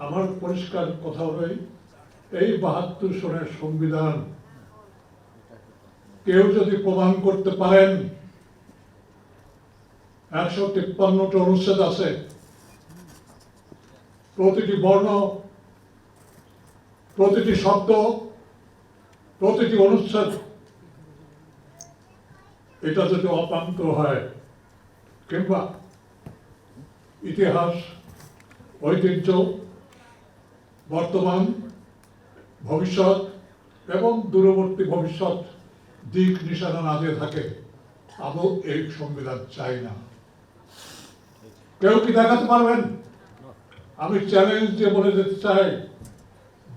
আমার পরিষ্কার কথা হলো এই ৭২ সনের সংবিধান কেউ যদি প্রমাণ করতে পারেন ১৫৩টা অনুচ্ছেদ আছে, প্রতিটি বর্ণ, প্রতিটি শব্দ, প্রতিটি অনুচ্ছেদ এটা যদি অপান্ত হয়, কিংবা ইতিহাস, ঐতিহ্য, বর্তমান, ভবিষ্যৎ এবং দূরবর্তী ভবিষ্যৎ দিক নিশানা না দিয়ে থাকে, আদৌ এই সংবিধান চাই না। কেউ কি দেখাতে পারবেন? আমি চ্যালেঞ্জ দিয়ে বলে যেতে চাই,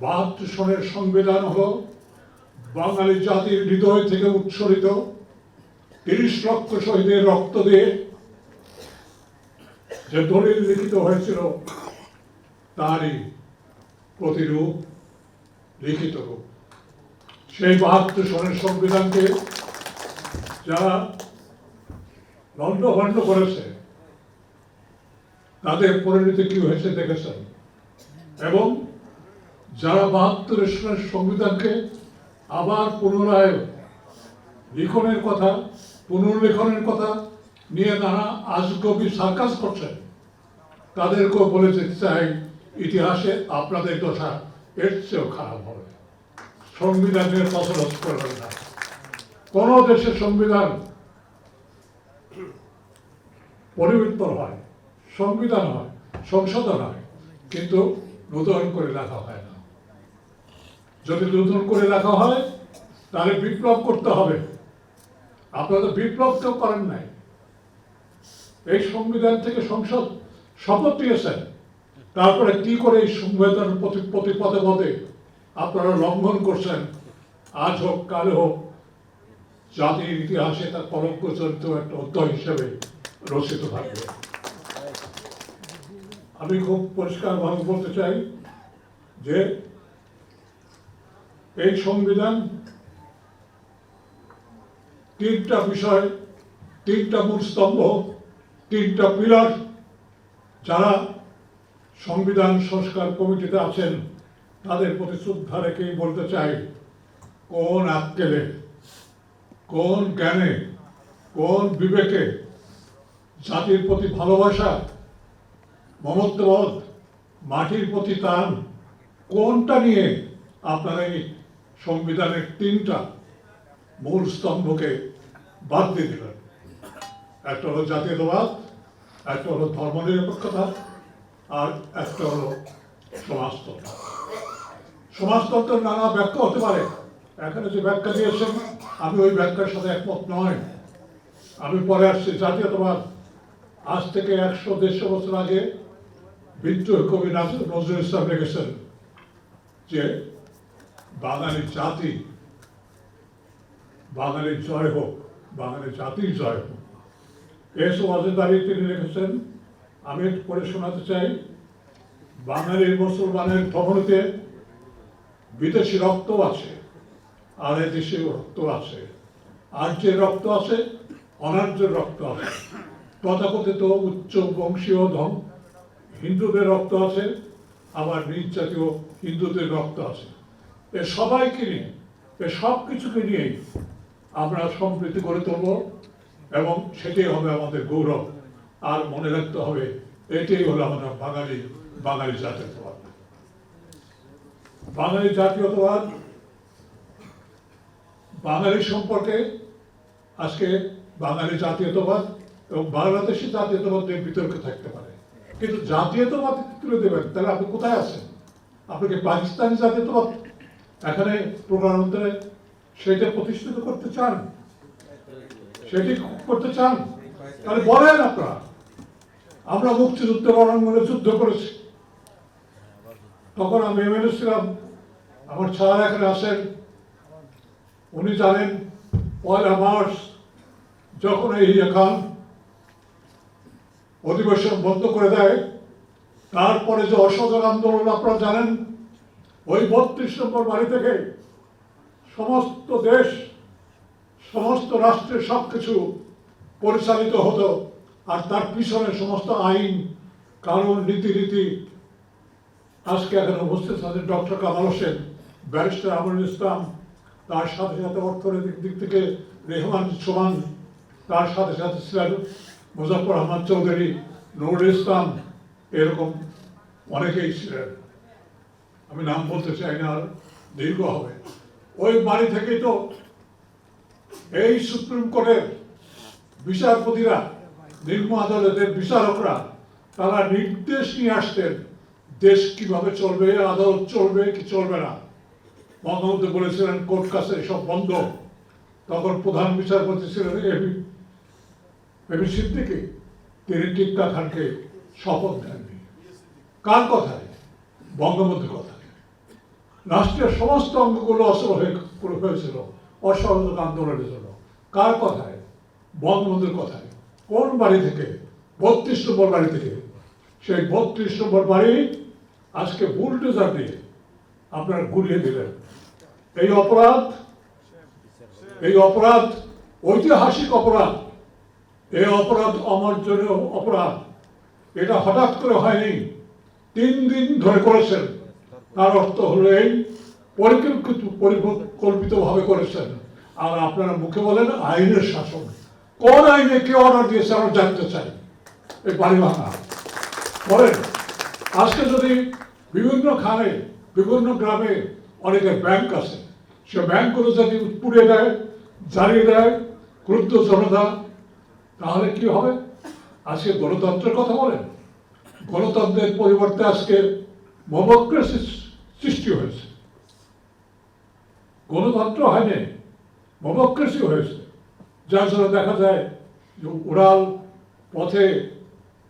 ৭২ সনের সংবিধান হলো বাঙালি জাতির হৃদয় থেকে উৎসরিত ৩০ লক্ষ শহীদের রক্ত দিয়ে যে দলিল লিখিত হয়েছিল তারই প্রতিরূপ, লিখিত রূপ। সেই ৭২ সনের সংবিধানকে যারা লণ্ডভণ্ড করেছে তাদের পরিণতি কি হয়েছে দেখেছেন, এবং যারা ৭২ সনের সংবিধানকে আবার পুনরায় লিখনের কথা, পুনর্লেখনের কথা নিয়ে নানা আজগবি সার্কাস করছেন, তাদেরকেও বলে যেতে চাই, ইতিহাসে আপনাদের দশা এর চেয়েও খারাপ হবে। সংবিধানের তছনছ করবেন না। কোন দেশের সংবিধান পরিবর্তন হয়, সংবিধান হয়, সংশোধন হয়, কিন্তু নতুন করে লেখা হয় না। যদি নতুন করে লেখা হয় তাহলে বিপ্লব করতে হবে। আপনারা তো বিপ্লব কেউ করেন নাই। এই সংবিধান থেকে সংসদ শপথ নিয়েছেন, তারপরে কি করে এই সংবিধান প্রতি পদে পদে আপনারা লঙ্ঘন করছেন, আজ হোক কাল হোক জাতির ইতিহাসে তার কলঙ্ক চরিত একটা অধ্যায় হিসেবে রচিত থাকবে। আমি খুব পরিষ্কারভাবে বলতে চাই যে এই সংবিধান ৩টা বিষয়, ৩টা মূল স্তম্ভ, ৩টা পিলার। যারা সংবিধান সংস্কার কমিটিতে আছেন তাদের প্রতি শ্রদ্ধা রেখেই বলতে চাই, কোন আক্কেলে, কোন জ্ঞানে, কোন বিবেকে, জাতির প্রতি ভালোবাসা, মমত্ববোধ, মাটির প্রতি টান, কোনটা নিয়ে আপনারা এই সংবিধানের ৩টা মূল স্তম্ভকে বাদ দিয়ে দিলেন? একটা হলো জাতীয়তাবাদ, একটা হলো ধর্মনিরপেক্ষতা, আর একটা হলো সমাজতন্ত্র। সমাজতন্ত্রের নানা ব্যাখ্যা হতে পারে। এখানে যে ব্যাখ্যা দিয়েছেন আমি ওই ব্যাখ্যার সাথে একমত নয়। আমি পরে আসছি জাতীয়তাবাদ। আজ থেকে ১০০-১৫০ বছর আগে বিদ্রোহী কবি নজরুল ইসলাম লিখেছেন যে বাঙালি জাতি, বাঙালির জয় হোক, বাঙালি জাতির জয় হোক। এসব অজেদারি তিনি লিখেছেন। আমি পড়ে শোনাতে চাই, বাঙালির মুসলমানের ধমনীতে বিদেশি রক্ত আছে, আর দেশীয় রক্ত আছে, আর্যের রক্ত আছে, অনার্যের রক্ত আছে, তথাকথিত উচ্চ বংশীয় হিন্দুদের রক্ত আছে, আবার নিজ জাতীয় হিন্দুদের রক্ত আছে। এ সবাইকে নিয়ে, এ সব কিছুকে নিয়েই আমরা সম্প্রীতি গড়ে তুলব, এবং সেটাই হবে আমাদের গৌরব। আর মনে রাখতে হবে, এটাই হলো আমরা বাঙালি জাতীয়তাবাদ। বাঙালি জাতীয়তাবাদ, বাঙালি সম্পর্কে আজকে বাঙালি জাতীয়তাবাদ এবং বাংলাদেশি জাতীয়তাবাদের বিতর্ক থাকতে পারে, কিন্তু জাতীয়তাবাদ তুলে দেবেন তাহলে আপনি কোথায় আছেন? আপনি কি পাকিস্তানি জাতীয়তাবাদ এখানে প্রকারান্তরে সেটা প্রতিষ্ঠিত করতে চান? সেটি করতে চান? তাহলে বলেন আপনারা। আমরা মুক্তিযুদ্ধ রণাঙ্গনে যুদ্ধ করেছি, তখন আমি এমএলএ ছিলাম। আমার স্যার এখানে আসেন, উনি জানেন ১ মার্চ যখন এই খান অধিবেশন বন্ধ করে দেয়, তারপরে যে অসহযোগ আন্দোলন আপনারা জানেন, ওই ৩২ নম্বর বাড়ি থেকে সমস্ত দেশ, সমস্ত রাষ্ট্রের সবকিছু পরিচালিত হতো, আর তার পিছনে সমস্ত আইন কানুন নীতিরীতি আজকে এখানে উপস্থিত আছেন ডক্টর কামাল হোসেন, ব্যারিস্টার আমরুল ইসলাম, তার সাথে সাথে অর্থনৈতিক দিক থেকে রেহমান সোমান, তার সাথে সাথে ছিলেন মুজাফর আহমদ চৌধুরী, নুরুল ইসলাম, এরকম অনেকেই ছিলেন। আমি নাম বলতে চাই না, আর দীর্ঘ হবে। ওই বাড়ি থেকেই তো এই সুপ্রিম কোর্টের বিচারপতিরা, নিম্ন আদালতের বিচারকরা, তারা নির্দেশ নিয়ে আসতেন দেশ কিভাবে চলবে, আদালত চলবে কি চলবে না। বঙ্গবন্ধু বলেছিলেন কোর্ট কাছে সব বন্ধ। তখন প্রধান বিচারপতি ছিলেন এবি সিদ্দিকী, তিনি টিক্কা খানকে শপথ দেননি। কার কথায়? বঙ্গবন্ধুর কথায়। রাষ্ট্রের সমস্ত অঙ্গগুলো অসল হয়েছিল অসহযোগ আন্দোলনের জন্য। কার কথায়? বঙ্গবন্ধুর কথায়। কোন বাড়ি থেকে? 32 নম্বর বাড়ি থেকে। সেই 32 নম্বর বাড়ি আজকে বুলডোজার দিয়ে আপনারা গুলিয়ে দিলেন। এই অপরাধ ঐতিহাসিক অপরাধ। এই অপরাধ অমার্জনীয় অপরাধ। এটা হঠাৎ করে হয়নি, 3 দিন ধরে করেছেন। তার অর্থ হলো এই পরিকল্পিতভাবে করেছেন। আর আপনারা মুখে বলেন আইনের শাসন। কোন আইনে কে অর্ডার দিয়েছে আমরা জানতে চাই। এই বাড়ি ভাঙা বলেন। আজকে যদি বিভিন্ন খানে, বিভিন্ন গ্রামে অনেকের ব্যাংক আছে, সে ব্যাংকগুলো যদি পুড়িয়ে দেয়, জ্বালিয়ে দেয় ক্রুদ্ধ জনতা, তাহলে কি হবে? আজকে গণতন্ত্রের কথা বলেন। গণতন্ত্রের পরিবর্তে আজকে মবক্রেসি সৃষ্টি হয়েছে। গণতন্ত্র হয়নি, মবক্রেসি হয়েছে। যার জন্য দেখা যায় যে উড়াল পথে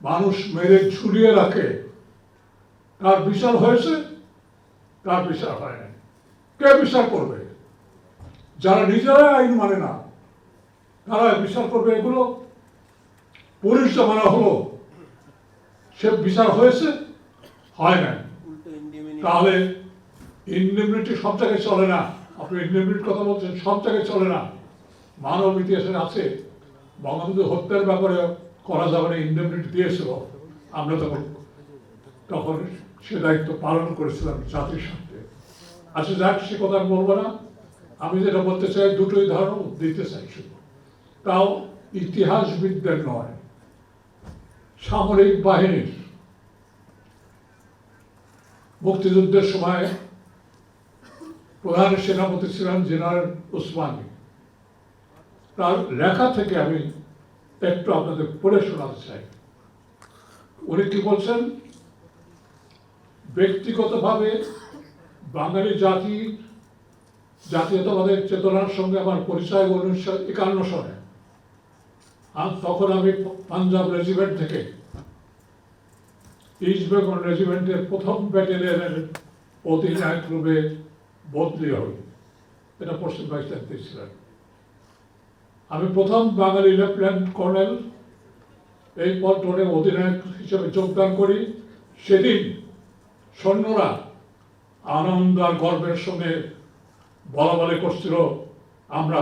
মানুষ মেরে ঝুলিয়ে রাখে। কার বিচার হয়েছে? কার বিচার হয় না। কে বিচার করবে? যারা নিজেরা আইন মানে না, তারা বিচার করবে এগুলো। পুলিশ জমানা হলো, সে বিচার হয়েছে? হয় না। তাহলে ইন্ডেমনিটি সব জায়গায় চলে না। আপনি ইন্ডেমনিটির কথা বলছেন, সব জায়গায় চলে না। মানব ইতিহাসে আছে, বঙ্গবন্ধু হত্যার ব্যাপারে করা যাবে না, ইন্ডেমনিটি দিয়েছিল। আমরা তখন সে দায়িত্ব পালন করেছিলাম জাতির স্বার্থে। আচ্ছা যাক, সে কথা আমি বলবো না। আমি যেটা বলতে চাই, দুটোই ধারণা দিতে চাই শুধু, তাও ইতিহাসবিদদের নয়, সামরিক বাহিনীর। মুক্তিযুদ্ধের সময় প্রধান সেনাপতি ছিলেন জেনারেল ওসমানী। তার লেখা থেকে আমি একটু আপনাদের পড়ে শোনাতে চাই। উনি কি বলছেন? ব্যক্তিগতভাবে বাঙালি জাতীয়তাবাদের চেতনার সঙ্গে আমার পরিচয় 1951 সালে। আর তখন আমি পাঞ্জাব রেজিমেন্ট থেকে ইস্ট বেঙ্গল রেজিমেন্টের 1ম ব্যাটালিয়নের অধিনায়ক রূপে বদলি হই। এটা পশ্চিম পাকিস্তান ছিলেন। আমি প্রথম বাঙালি লেফটেন্যান্ট কর্নেল এই পল্টনে অধিনায়ক হিসেবে যোগদান করি। সেদিন সৈন্যরা আনন্দ আর গর্বের সঙ্গে বলা করছিল, আমরা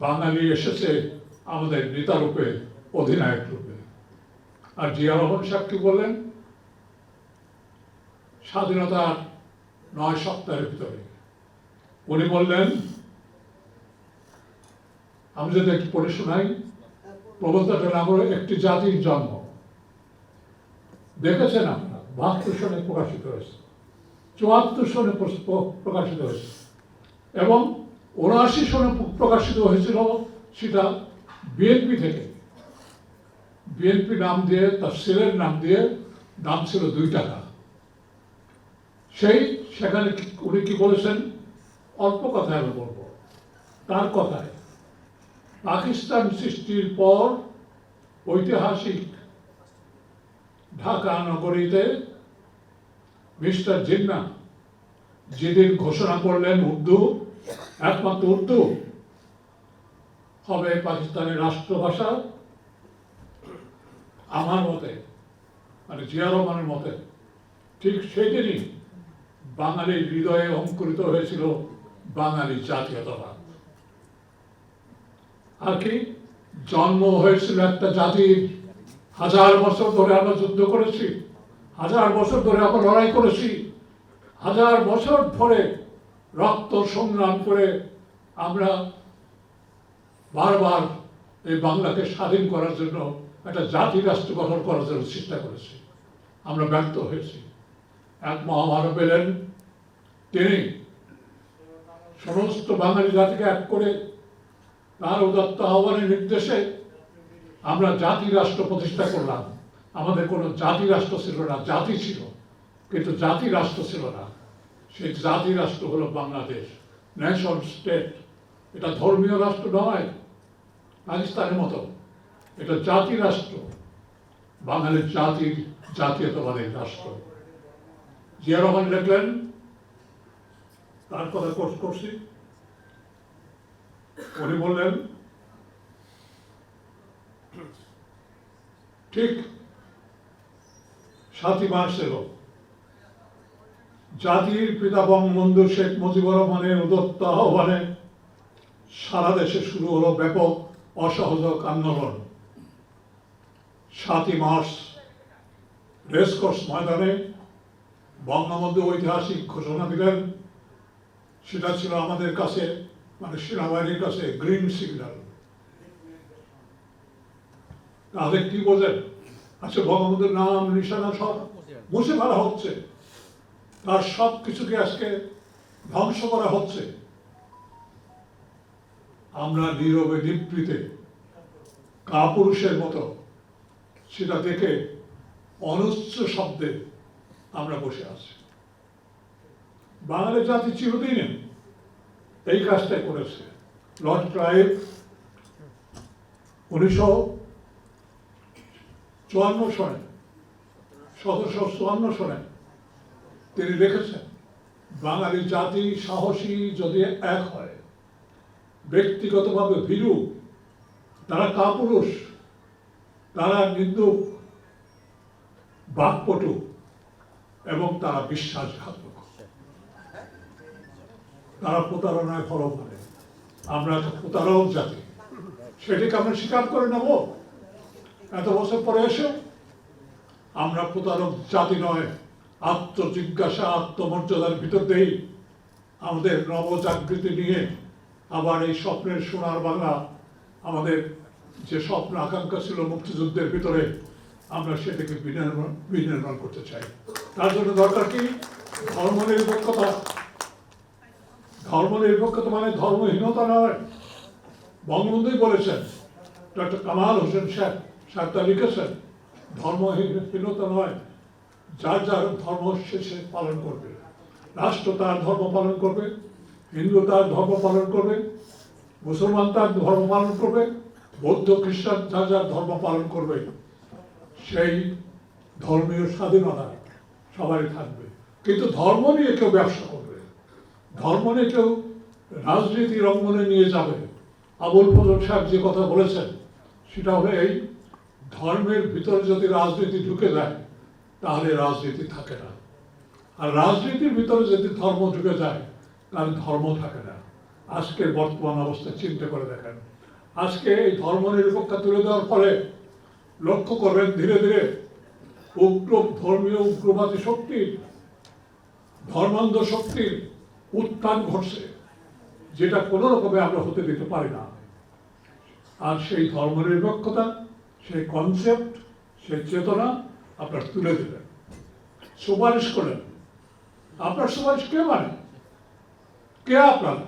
বাঙালি এসেছে আমাদের নেতা রূপে, অধিনায়ক রূপে। আর জিয়া রহমান সাহেব কি বললেন? স্বাধীনতার 9 সপ্তাহের ভিতরে উনি বললেন, আমি যদি একটু পড়ে শোনাই, প্রবন্ধটার নাম হলো একটি জাতির জন্ম। দেখেছেন আপনারা, 72 সনে প্রকাশিত হয়েছে, 74 সনে প্রকাশিত হয়েছে এবং 79 সনে প্রকাশিত হয়েছিল। সেটা বিএনপি থেকে, বিএনপি নাম দিয়ে, তার সেলের নাম দিয়ে, দাম ছিল 2 টাকা। সেখানে উনি কি বলেছেন? অল্প কথায় আমি বলবো। তার কথায়, পাকিস্তান সৃষ্টির পর ঐতিহাসিক ঢাকা নগরীতে মিস্টার জিন্নাহ যেদিন ঘোষণা করলেন একমাত্র উর্দু হবে পাকিস্তানের রাষ্ট্রভাষা, আমার মতে, মানে জিয়া রহমানের মতে, ঠিক সেই দিনই বাঙালির হৃদয়ে অঙ্কুরিত হয়েছিল বাঙালি জাতীয়তাবাদ। আর কি জন্ম হয়েছিল একটা জাতির। 1000 বছর ধরে আমরা যুদ্ধ করেছি, হাজার বছর ধরে আমরা লড়াই করেছি, হাজার বছর ধরে রক্ত সংগ্রাম করে আমরা বারবার এই বাংলাকে স্বাধীন করার জন্য একটা জাতি রাষ্ট্র গঠন করার জন্য চেষ্টা করেছি। আমরা ব্যর্থ হয়েছি। এক মহামানব এলেন, তিনি সমস্ত বাঙালি জাতিকে এক করে তার উদাত্ত আহ্বানের নির্দেশে আমরা জাতি রাষ্ট্র প্রতিষ্ঠা করলাম। আমাদের কোনো জাতি রাষ্ট্র ছিল না, জাতি ছিল কিন্তু জাতি রাষ্ট্র ছিল না। সেই জাতি রাষ্ট্র হলো বাংলাদেশ, নেশন স্টেট। এটা ধর্মীয় রাষ্ট্র নয় পাকিস্তানের মতো, এটা জাতি রাষ্ট্র, বাঙালির জাতির জাতীয়তাবাদের রাষ্ট্র। জিয়া রহমান লিখলেন, তার কথা কোর্স করছি, উনি বললেন ঠিক 7ই মার্চ এলো, জাতির পিতা বঙ্গবন্ধু শেখ মুজিবুর রহমানের উদাত্ত আহ্বানে সারা দেশে শুরু হলো ব্যাপক অসহযোগ আন্দোলন। 7ই মার্চ রেসকোর্স ময়দানে বঙ্গবন্ধু ঐতিহাসিক ঘোষণা দিলেন। সেটা ছিল আমাদের কাছে, মানে সেনাবাহিনীর কাছে গ্রিন সিগন্যাল। তাদের কি বোঝেন? আচ্ছা, বঙ্গবন্ধুর নাম নিশানা সব মুছে ফেলা হচ্ছে, তার সব কিছুকে আজকে ধ্বংস করা হচ্ছে। আমরা নীরবে নিভৃতে কাপুরুষের মতো সেটা দেখে অনুচ্চ শব্দে আমরা বসে আছি। বাঙালি জাতি চিরদিন এই কাজটাই করেছে। লর্ড ক্লাইভ 1954 সনে 1754 সনে তিনি লিখেছেন, বাঙালি জাতি সাহসী যদি এক হয়, ব্যক্তিগতভাবে ভীরু, তারা কাপুরুষ, তারা নিন্দুক, বাকপটু এবং তারা বিশ্বাসঘাতক, তারা প্রতারণায় ফলো করে। আমরা তো প্রতারক জাতি, সেটিকে আমরা স্বীকার করে নেব। এত বছর পরে এসে আমরা প্রতারক জাতি নয়। আত্মজিজ্ঞাসা, আত্মমর্যাদার ভিতর দিয়েই আমাদের নবজাগৃতি নিয়ে আবার এই স্বপ্নের সোনার বাংলা, আমাদের যে স্বপ্ন আকাঙ্ক্ষা ছিল মুক্তিযুদ্ধের ভিতরে, আমরা সেটাকে বিনির্মাণ করতে চাই। তার জন্য দরকার কি? ধর্মনিরপেক্ষতা। ধর্মনিরপেক্ষতা মানে ধর্মহীনতা নয়। বঙ্গবন্ধুই বলেছেন, ডক্টর কামাল হোসেন সাহেব তা লিখেছেন, ধর্মহীনতা নয়, যার যার ধর্ম শেষে পালন করবে। রাষ্ট্র তার ধর্ম পালন করবে, হিন্দু তার ধর্ম পালন করবে, মুসলমান তার ধর্ম পালন করবে, বৌদ্ধ খ্রিস্টান যার যার ধর্ম পালন করবে। সেই ধর্মীয় স্বাধীনতা সবারই থাকবে, কিন্তু ধর্ম নিয়ে কেউ ব্যবসা করবে, ধর্ম নিয়ে কেউ রাজনীতির অঙ্গনে নিয়ে যাবে। আবুল ফজল সাহেব যে কথা বলেছেন সেটা হলো এই, ধর্মের ভিতরে যদি রাজনীতি ঢুকে যায় তাহলে রাজনীতি থাকে না, আর রাজনীতির ভিতরে যদি ধর্ম ঢুকে যায় তাহলে ধর্ম থাকে না। আজকের বর্তমান অবস্থা চিন্তা করে দেখেন। আজকে এই ধর্ম নিরপেক্ষতা তুলে দেওয়ার ফলে লক্ষ্য করবেন ধীরে ধীরে উগ্র ধর্মীয় উগ্রবাদী শক্তির, ধর্মান্ধ শক্তির উত্থান ঘটছে, যেটা কোনো রকমে আমরা হতে দিতে পারি না। আর সেই ধর্মনিরপেক্ষতা, সেই কনসেপ্ট, সেই চেতনা আপনার তুলে দিলেন, সুপারিশ করলেন। আপনার সুপারিশ কে মানে? কে আপনারা?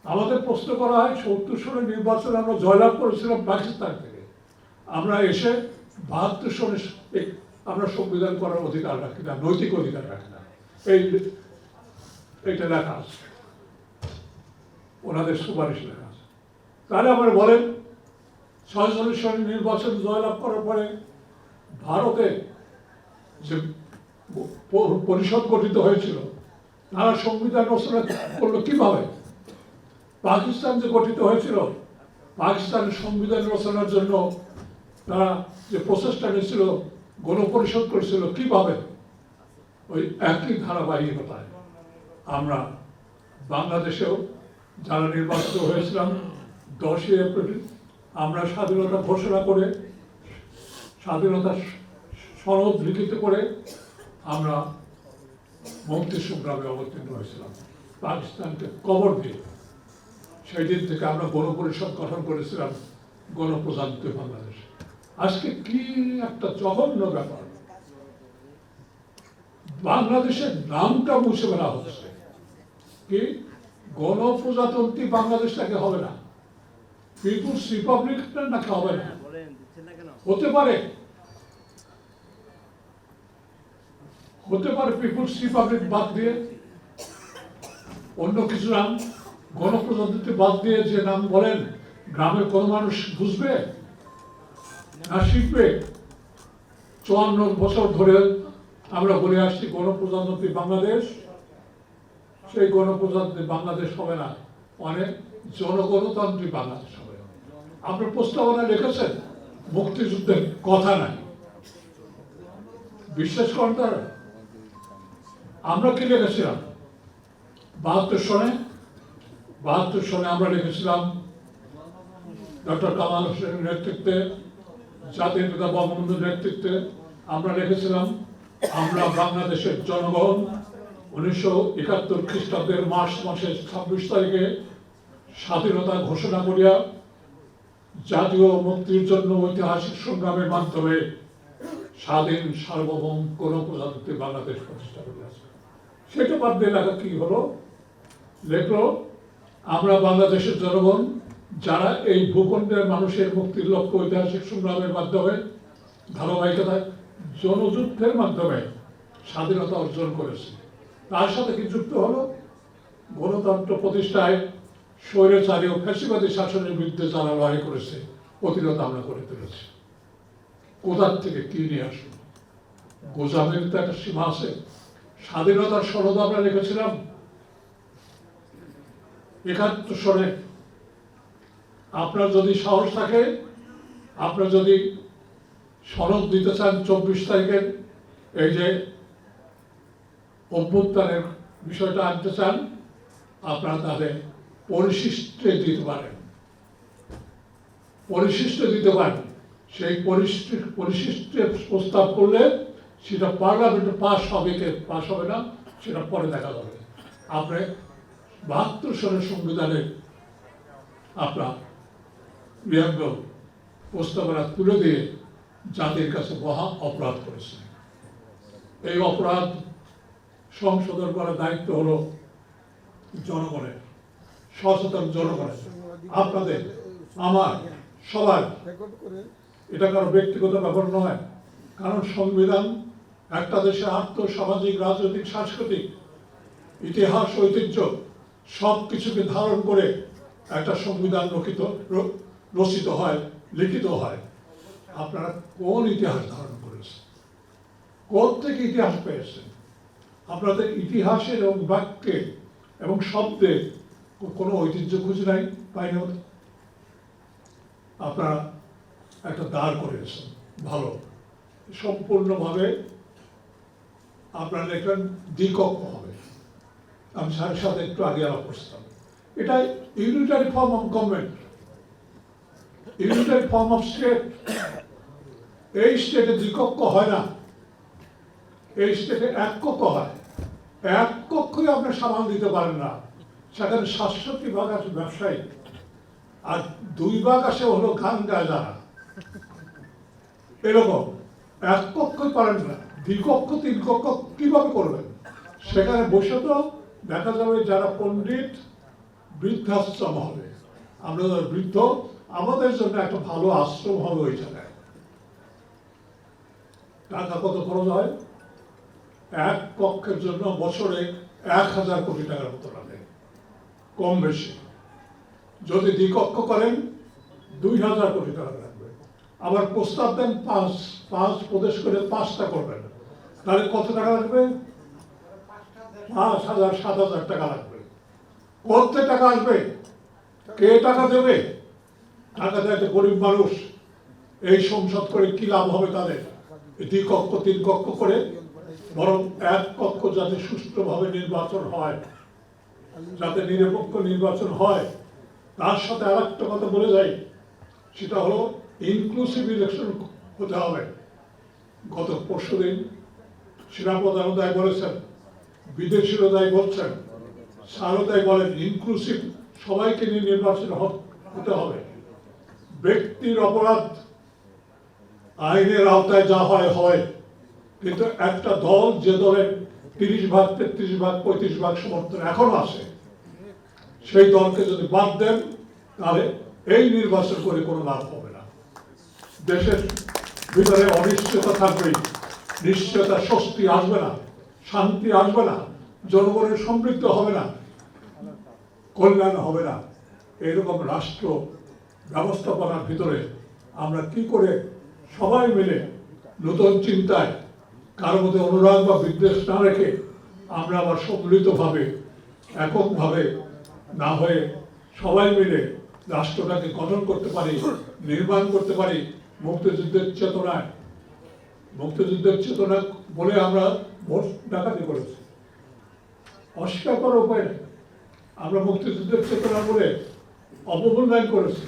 আমাদের প্রশ্ন করা হয় ৭০ সনের নির্বাচনে আমরা জয়লাভ করেছিলাম পাকিস্তান থেকে, আমরা এসে ৭২ সনে আমরা সংবিধান করার অধিকার রাখি না, নৈতিক অধিকার রাখি না। এইটা লেখা আছে, ওনাদের সুপারিশ লেখা আছে। তাহলে আমরা বলেন ৪৬ সনের নির্বাচন জয়লাভ করার পরে ভারতে যে পরিষদ গঠিত হয়েছিল তারা সংবিধান রচনা করলো কিভাবে? পাকিস্তান যে গঠিত হয়েছিল, পাকিস্তানের সংবিধান রচনার জন্য তারা যে প্রচেষ্টা নিয়েছিল, গণপরিষদ করেছিল কিভাবে? ওই একই ধারাবাহিকতায় আমরা বাংলাদেশেও যারা নির্বাচিত হয়েছিলাম 10ই এপ্রিল আমরা স্বাধীনতা ঘোষণা করে স্বাধীনতা সনদ লিখিত করে আমরা মুক্তি সংগ্রামে অবতীর্ণ হয়েছিলাম পাকিস্তানকে কবর দিয়ে। সেই দিন থেকে আমরা গণপরিষদ গঠন করেছিলাম, গণপ্রজাতন্ত্রী বাংলাদেশ। আজকে কি একটা জঘন্য ব্যাপার, বাংলাদেশের নামটা মুছে ফেলা হচ্ছে। কি গণপ্রজাতন্ত্রী বাংলাদেশটাকে হবে না, পিপুলস রিপাবলিক নাকি হবে না? হতে পারে, হতে পারে পিপুলস রিপাবলিক বাদ দিয়ে অন্য কিছু নাম, গণপ্রজাতন্ত্রী বাদ দিয়ে যে নাম বলেন, গ্রামের কোন মানুষ বুঝবে না শিখবে? 54 বছর ধরে আমরা বলে আসছি গণপ্রজাতন্ত্রী বাংলাদেশ। সেই গণপ্রজাতন্ত্রী বাংলাদেশ হবে না, অনেক জনগণতান্ত্রিক বাংলাদেশ হবে। আপনার প্রস্তাবনা লিখেছেন মুক্তিযুদ্ধের কথা নাই, বিশ্বাস করেন তারা? আমরা কি লিখেছিলাম 72 সনে আমরা লিখেছিলাম ডক্টর কামাল হোসেনের নেতৃত্বে, জাতির পিতা বঙ্গবন্ধুর নেতৃত্বে আমরা লিখেছিলাম, আমরা বাংলাদেশের জনগণ 1971 খ্রিস্টাব্দের মার্চ মাসের 26 তারিখে স্বাধীনতা ঘোষণা করিয়া জাতীয় মুক্তির জন্য ঐতিহাসিক সংগ্রামের মাধ্যমে স্বাধীন সার্বভৌম গণপ্রজাতন্ত্রী বাংলাদেশ প্রতিষ্ঠা করিয়াছে। সেটা বাদ দিয়ে লেখা কি হলো? লেখলো, আমরা বাংলাদেশের জনগণ যারা এই ভূখণ্ডের মানুষের মুক্তির লক্ষ্য ঐতিহাসিক সংগ্রামের মাধ্যমে ধারাবাহিকতায় জনযুদ্ধের মাধ্যমে স্বাধীনতা অর্জন করেছে, তার সাথে কি যুক্ত হলো গণতন্ত্র প্রতিষ্ঠায় স্বৈরাচারী ও ফ্যাসিবাদী শাসনের বিরুদ্ধে যারা লড়াই করেছে প্রতিরোধ আমরা করে তুলেছি। কোথার থেকে কি নিয়ে আসুন, গোজামের তো একটা সীমা আছে। স্বাধীনতার সনদ আমরা লিখেছিলাম 71 সনে। আপনার যদি সাহস থাকে, আপনার যদি সনদ দিতে চান 24 তারিখের এই যে অভ্যুত্থানের বিষয়টা আনতে চান, আপনারা তাদের পরিশিষ্টে দিতে পারেন, পরিশিষ্টে দিতে পারেন। সেই পরিশিষ্টে প্রস্তাব করলে সেটা পার্লামেন্টে পাস হবে কি পাস হবে না সেটা পরে দেখা যাবে। আপনি 72 সনের সংবিধানের আপনার প্রস্তাবনা তুলে দিয়ে জাতির কাছে মহা অপরাধ করেছে। এই অপরাধ সংশোধন করার দায়িত্ব হলো জনগণের, সচেতন জনগণের, আপনাদের, আমার, সবার। এটা কারো ব্যক্তিগত ব্যাপার নয়, কারণ সংবিধান একটা দেশের আর্থ সামাজিক রাজনৈতিক সাংস্কৃতিক ইতিহাস ঐতিহ্য সব কিছুকে ধারণ করে একটা সংবিধান রচিত হয়, লিখিত হয়। আপনারা কোন ইতিহাস ধারণ করেছেন, কোথ থেকে ইতিহাস পেয়েছেন? আপনাদের ইতিহাসের এবং বাক্যে এবং শব্দে কোনো ঐতিহ্য খুঁজে নাই, পাই না। আপনারা একটা দাঁড় করেছেন ভালো, সম্পূর্ণভাবে আপনারা দেখবেন দ্বিকক্ষ হবে। আমি স্যারের সাথে একটু আগে আলাপ করছিলাম, এটা unitary form of government, unitary form of state. এই স্টেটে দ্বিকক্ষ হয় না, এই স্টেটে এক কক্ষ হয়। এক কক্ষই আপনি সামাল দিতে পারেন না, সেখানে 67 ভাগ আছে ব্যবসায়ী আর 2 ভাগ আসে হলো গান গায় যারা। এরকম এক কক্ষই পারেন না, দ্বিকক্ষ 3 কক্ষ কিভাবে করবেন? সেখানে বসে তো দেখা যাবে যারা পণ্ডিত বৃদ্ধাশ্রম হবে, আমরা যারা বৃদ্ধ আমাদের জন্য একটা ভালো আশ্রম হবে ওই জায়গায়। টাকা কত খরচ হয়? এক কক্ষের জন্য বছরে 1000 কোটি টাকার মতো লাগে, কম বেশি। যদি দ্বিকক্ষ করেন 2000 কোটি টাকা লাগবে। আবার প্রস্তাব দেন 5 প্রদেশ করে 5টা করবেন, তাহলে কত টাকা লাগবে? 5000 7000 টাকা লাগবে। কোথা টাকা আসবে? কে টাকা দেবে? টাকা দেয় তো গরিব মানুষ। এই সংসদ করে কি লাভ হবে তাদের? 2 কক্ষ 3 কক্ষ করে, বরং এক কক্ষ যাতে সুষ্ঠুভাবে নির্বাচন হয়, যাতে নিরপেক্ষ নির্বাচন হয়। তার সাথে আর একটা কথা বলে যাই, সেটা হলো ইনক্লুসিভ ইলেকশন হতে হবে। গত পরশুদিন সেনাপ্রধানও তাই বলেছেন, বিদেশিরও তাই বলছেন, স্যারও তাই বলেন, ইনক্লুসিভ সবাইকে নিয়ে নির্বাচন হতে হবে। ব্যক্তির অপরাধ আইনের আওতায় যা হয় হয়, কিন্তু একটা দল যে দলের 30 ভাগ 33 ভাগ 35 ভাগ সমর্থন এখনো আছে, সেই দলকে যদি বাদ দেন তাহলে এই নির্বাচন করে কোনো লাভ হবে না। দেশের ভিতরে অনিশ্চয়তা থাকবেই, নিশ্চয়তা, স্বস্তি আসবে না, শান্তি আসবে না, জনগণের সমৃদ্ধ হবে না, কল্যাণ হবে না। এইরকম রাষ্ট্র ব্যবস্থাপনার ভিতরে আমরা কি করে সবাই মিলে নতুন চিন্তায় কারোর মধ্যে অনুরাগ বা বিদ্বেষ না রেখে আমরা আবার সম্মিলিতভাবে এককভাবে না হয়ে সবাই মিলে রাষ্ট্রটাকে গঠন করতে পারি, নির্মাণ করতে পারি মুক্তিযুদ্ধের চেতনায়। মুক্তিযুদ্ধের চেতনা বলে আমরা ভোট ডাকাতি করেছি, অস্বীকার করার উপায় নেই। আমরা মুক্তিযুদ্ধের চেতনা বলে অবমূল্যায়ন করেছি,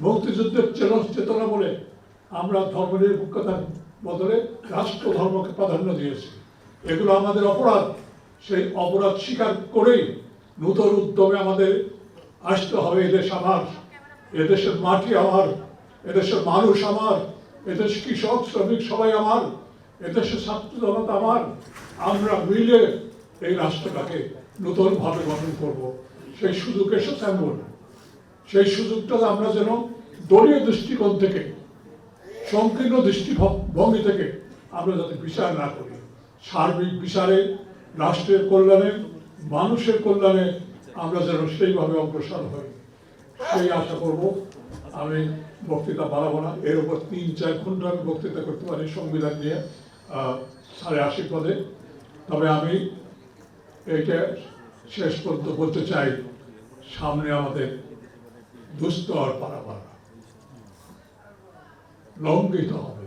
মুক্তিযুদ্ধের চেতনা বলে আমরা ধর্মনিরপেক্ষতার বদলে রাষ্ট্র ধর্মকে প্রাধান্য দিয়েছি। এগুলো আমাদের অপরাধ। সেই অপরাধ স্বীকার করেই নতুন উদ্যমে আমাদের আসতে হবে। এদেশ আমার, এদেশের মাটি আমার, এদেশের মানুষ আমার, এদেশ কৃষক শ্রমিক সবাই আমার, এদেশের ছাত্র জনতা আমার। আমরা মিলে এই রাষ্ট্রটাকে নতুন ভাবে গঠন করব। সেই সুযোগ এসেছে এমন, সেই সুযোগটা আমরা যেন দলীয় দৃষ্টিকোণ থেকে, সংকীর্ণ দৃষ্টিভঙ্গি থেকে আমরা যাতে বিচার না করি, সার্বিক বিচারে রাষ্ট্রের কল্যাণে, মানুষের কল্যাণে আমরা যেন সেইভাবে অগ্রসর হই, সেই আশা করব। আমি বক্তৃতা বাড়াবো না, এর উপর 3-4 ঘন্টা আমি বক্তৃতা করতে পারি সংবিধান নিয়ে স্যারের আশীর্বাদে। তবে আমি এইটা শেষ পর্যন্ত বলতে চাই, সামনে আমাদের দুস্তর পারাপার লঙ্ঘিত হবে।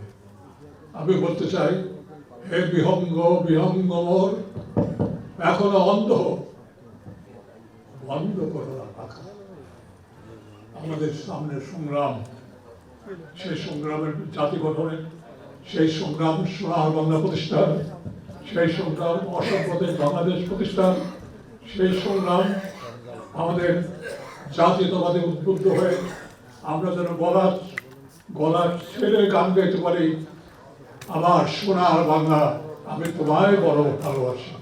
আমি বলতে চাই, হে বিহঙ্গ বিহঙ্গ মোর এখনো অন্ধ, বন্ধ করো না পাখা। আমাদের সামনের সংগ্রাম, সেই সংগ্রামের জাতি গঠনের, সেই সংগ্রাম সোনার বাংলা প্রতিষ্ঠান, সেই সংগ্রাম অসম্পদের বাংলাদেশ প্রতিষ্ঠান, সেই সংগ্রাম আমাদের জাতীয়তাবাদে উদ্বুদ্ধ হয়ে আমরা যেন গলা ছেড়ে গান গাইতে পারি, আমার সোনার বাংলা আমি তোমায় বড় ভালোবাসি।